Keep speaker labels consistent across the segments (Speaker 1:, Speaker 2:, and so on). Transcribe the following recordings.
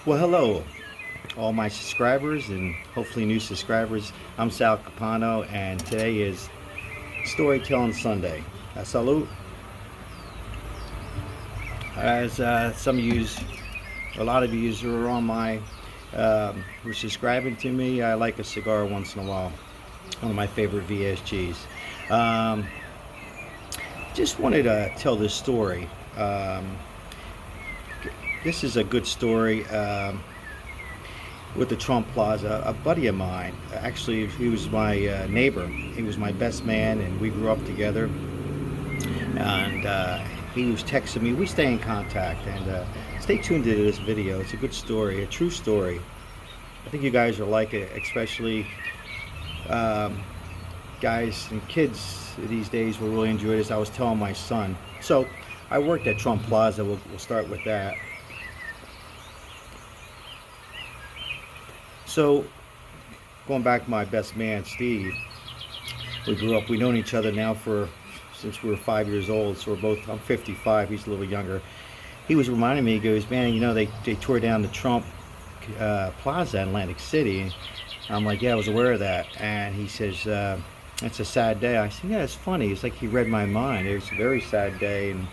Speaker 1: Well, hello, all my subscribers and hopefully new subscribers. I'm Sal Capano, and today is Storytelling Sunday. Salute. As some of you, a lot of you who are on my, who are subscribing to me, I like a cigar once in a while. One of my favorite VSGs. Just wanted to tell this story. This is a good story with the Trump Plaza. A buddy of mine, actually, he was my neighbor. He was my best man, and we grew up together. And he was texting me. We stay in contact, and stay tuned to this video. It's a good story, a true story. I think you guys will like it, especially guys and kids these days will really enjoy this. I was telling my son. So I worked at Trump Plaza. We'll start with that. So, going back to my best man, Steve, we grew up, we've known each other now since we were 5 years old, so I'm 55, he's a little younger. He was reminding me, he goes, man, you know, they tore down the Trump Plaza in Atlantic City. And I'm like, yeah, I was aware of that. And he says, it's a sad day. I said, yeah, it's funny. It's like he read my mind. It was a very sad day. And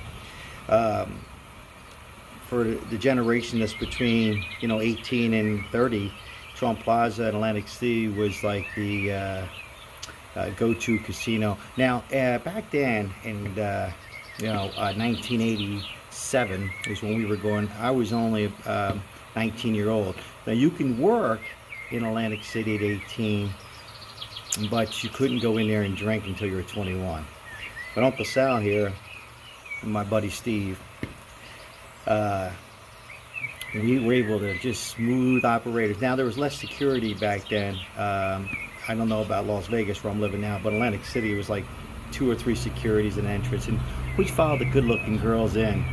Speaker 1: for the generation that's between, 18 and 30, Trump Plaza in Atlantic City was like the go-to casino. Now, back then in 1987 is when we were going. I was only 19-year-old. Now you can work in Atlantic City at 18, but you couldn't go in there and drink until you were 21. But Uncle Sal here, and my buddy Steve, we were able to just smooth operators. Now there was less security back then. I don't know about Las Vegas where I'm living now, but Atlantic City was like 2 or 3 securities and entrance, and we followed the good-looking girls in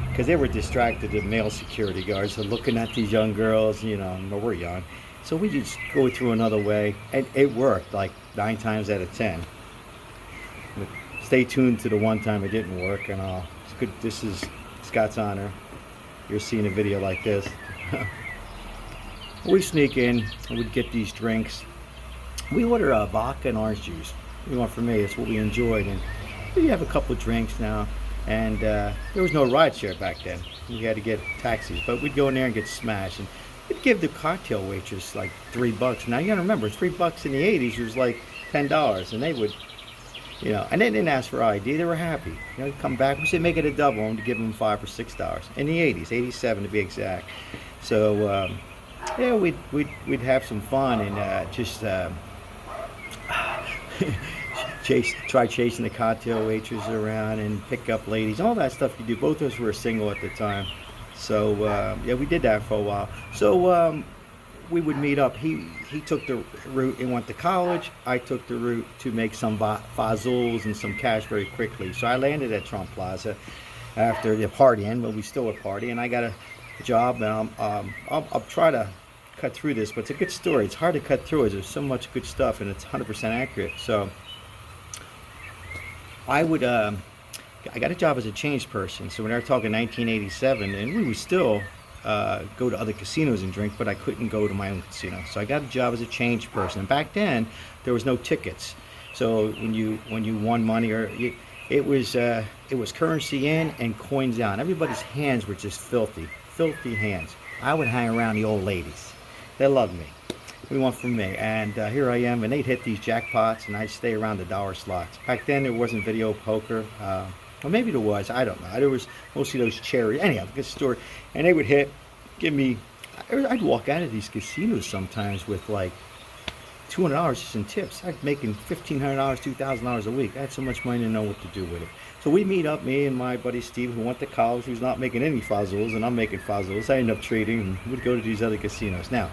Speaker 1: because they were distracted. The male security guards are looking at these young girls. We're young, so we just go through another way, and it worked like 9 times out of 10. But stay tuned to the one time it didn't work, and it's good. This is Scott's honor. You're seeing a video like this. We sneak in and we'd get these drinks. We order a vodka and orange juice. For me, it's what we enjoyed. And we have a couple of drinks now. And there was no ride share back then. We had to get taxis. But we'd go in there and get smashed. And we'd give the cocktail waitress like $3. Now you gotta remember, $3 in the 80s was like $10. And they would, and they didn't ask for ID. They were happy. Come back. We said make it a double and give them $5 or $6 in the 80s, 87 to be exact. So yeah, we'd have some fun and just try chasing the cocktail waitresses around and pick up ladies, all that stuff you do. Both of us were single at the time, so yeah, we did that for a while. So we would meet up. He took the route and went to college. I took the route to make some fazuls and some cash very quickly. So I landed at Trump Plaza after the partying, but we still were partying. And I got a job, and I'll try to cut through this, but it's a good story. It's hard to cut through it. There's so much good stuff, and it's 100% accurate. So I got a job as a change person. So when I were talking 1987, and we would still go to other casinos and drink, but I couldn't go to my own casino. So I got a job as a change person. And back then, there was no tickets. So when you won money, it was currency in and coins out. Everybody's hands were just filthy hands. I would hang around the old ladies. They loved me. We went from me, and here I am, and they'd hit these jackpots, and I'd stay around the dollar slots. Back then, there wasn't video poker. Well, maybe there was. I don't know. There was mostly those cherries. Anyhow, good story. And they would give me. I'd walk out of these casinos sometimes with like $200 just in tips. I'd making $1,500, $2,000 a week. I had so much money to know what to do with it. So we meet up, me and my buddy Steve, who went to college, who's not making any fazuls, and I'm making fazuls. I ended up trading, and we'd go to these other casinos. Now,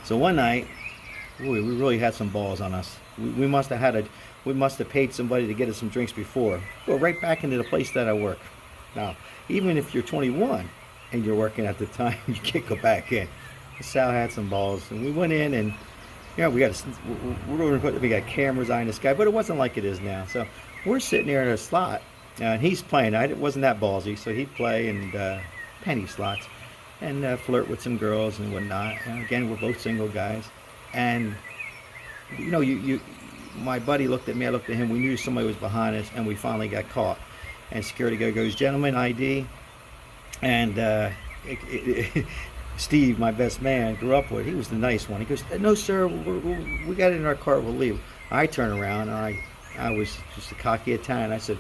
Speaker 1: so one night, we really had some balls on us. We must have paid somebody to get us some drinks before. Go right back into the place that I work. Now, even if you're 21 and you're working at the time, you can't go back in. Sal had some balls, and we went in, and we got cameras on this guy, but it wasn't like it is now. So we're sitting there in a slot, and he's playing. It wasn't that ballsy, so he'd play and penny slots. and flirt with some girls and whatnot. And again, we're both single guys, and my buddy looked at me, I looked at him. We knew somebody was behind us, and we finally got caught. And security guard goes, "Gentlemen, ID." And Steve, my best man, grew up with, he was the nice one. He goes, "No, sir, we got it in our car. We'll leave." I turn around, and I was just a cocky Italian. I said,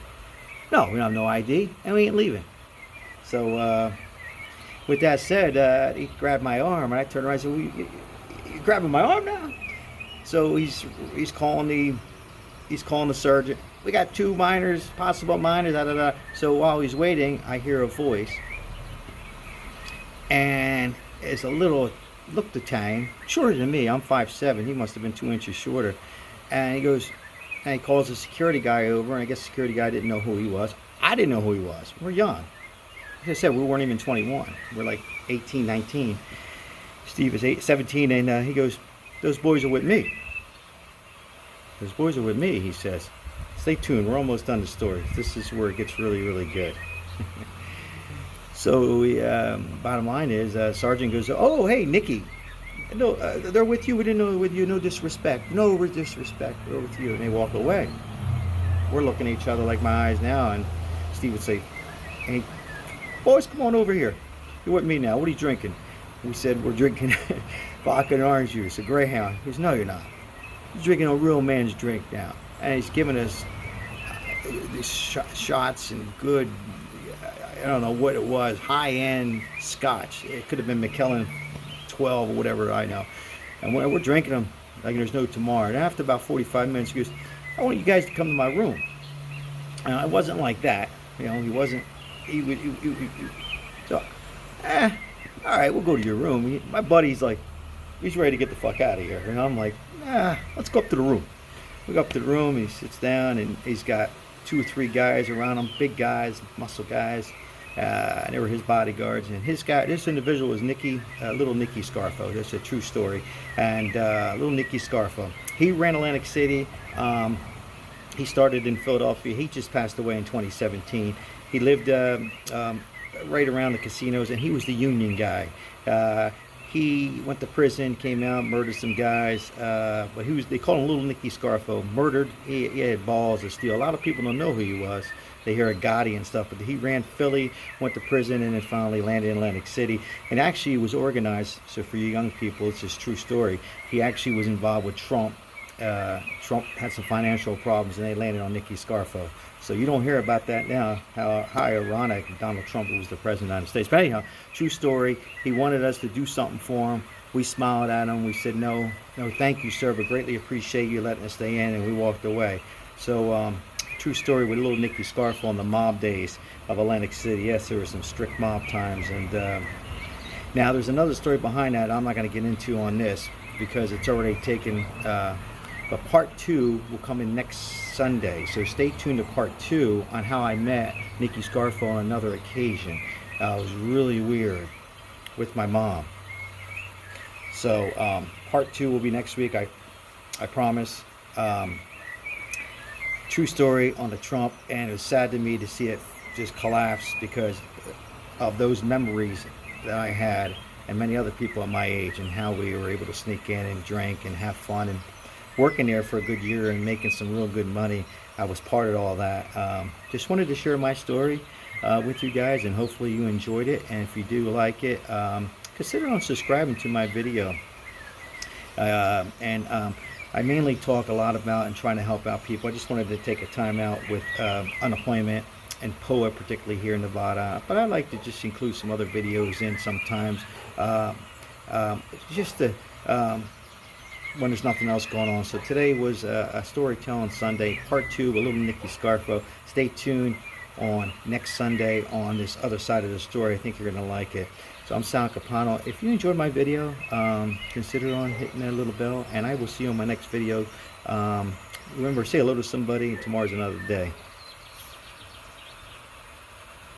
Speaker 1: "No, we don't have no ID, and we ain't leaving." So with that said, he grabbed my arm, and I turned around and said, "You grabbing my arm now?" So he's calling the sergeant. "We got 2 minors, possible minors, da da da." So while he's waiting, I hear a voice, and it's a little, looked Italian, shorter than me. I'm 5'7". He must have been 2 inches shorter. And he goes, and he calls the security guy over, and I guess the security guy didn't know who he was. I didn't know who he was. We're young. Like I said, we weren't even 21. We're like 18, 19. Steve is 17, and he goes, "Those boys are with me. Those boys are with me," he says. Stay tuned. We're almost done the story. This is where it gets really, really good. So bottom line is, Sergeant goes, "Oh, hey, Nikki. No, they're with you. We didn't know they were with you. No disrespect. No disrespect. They're with you." And they walk away. We're looking at each other like my eyes now, and Steve would say, "Hey, boys, come on over here. You're with me now. What are you drinking?" We said, "We're drinking vodka and orange juice, a Greyhound." He goes, "No, you're not. You're drinking a real man's drink now." And he's giving us these shots and good, I don't know what it was, high-end scotch. It could have been Macallan 12 or whatever, I know. And we're drinking them like there's no tomorrow. And after about 45 minutes, he goes, "I want you guys to come to my room." And I wasn't like that. He wasn't, so, all right, we'll go to your room. My buddy's like, he's ready to get the fuck out of here. And I'm like, let's go up to the room. We go up to the room, he sits down, and he's got 2 or 3 guys around him, big guys, muscle guys. They were his bodyguards, and this individual was little Nicky Scarfo. That's a true story. And little Nicky Scarfo, he ran Atlantic City. He started in Philadelphia. He just passed away in 2017. He lived right around the casinos, and he was the union guy. He went to prison, came out, murdered some guys, but they called him Little Nicky Scarfo. Murdered. He had balls of steel. A lot of people don't know who he was. They hear a Gotti and stuff, but he ran Philly, went to prison, and then finally landed in Atlantic City. And actually was organized, so for you young people, it's just a true story. He actually was involved with Trump. Trump had some financial problems, and they landed on Nicky Scarfo. So you don't hear about that now, how ironic Donald Trump was the president of the United States. But anyhow, true story. He wanted us to do something for him. We smiled at him. We said, no, thank you, sir, but greatly appreciate you letting us stay in, and we walked away. So true story with little Nicky Scarfo in the mob days of Atlantic City. Yes, there were some strict mob times. And now there's another story behind that I'm not going to get into on this because it's already taken, but part 2 will come in next Sunday. So stay tuned to part 2 on how I met Nicky Scarfo on another occasion. It was really weird with my mom. So part 2 will be next week, I promise. True story on the Trump, and it was sad to me to see it just collapse because of those memories that I had and many other people at my age, and how we were able to sneak in and drink and have fun and working there for a good year and making some real good money. I was part of all that. Just wanted to share my story with you guys, and hopefully you enjoyed it. And if you do like it, consider on subscribing to my video. I mainly talk a lot about and trying to help out people. I just wanted to take a time out with unemployment and PUA, particularly here in Nevada. But I like to just include some other videos in sometimes, just to, when there's nothing else going on. So today was a storytelling Sunday, part 2 with little Nicky Scarfo. Stay tuned on next Sunday on this other side of the story. I think you're going to like it. So I'm Sal Capano. If you enjoyed my video, consider on hitting that little bell, and I will see you on my next video. Remember, say hello to somebody, and tomorrow's another day.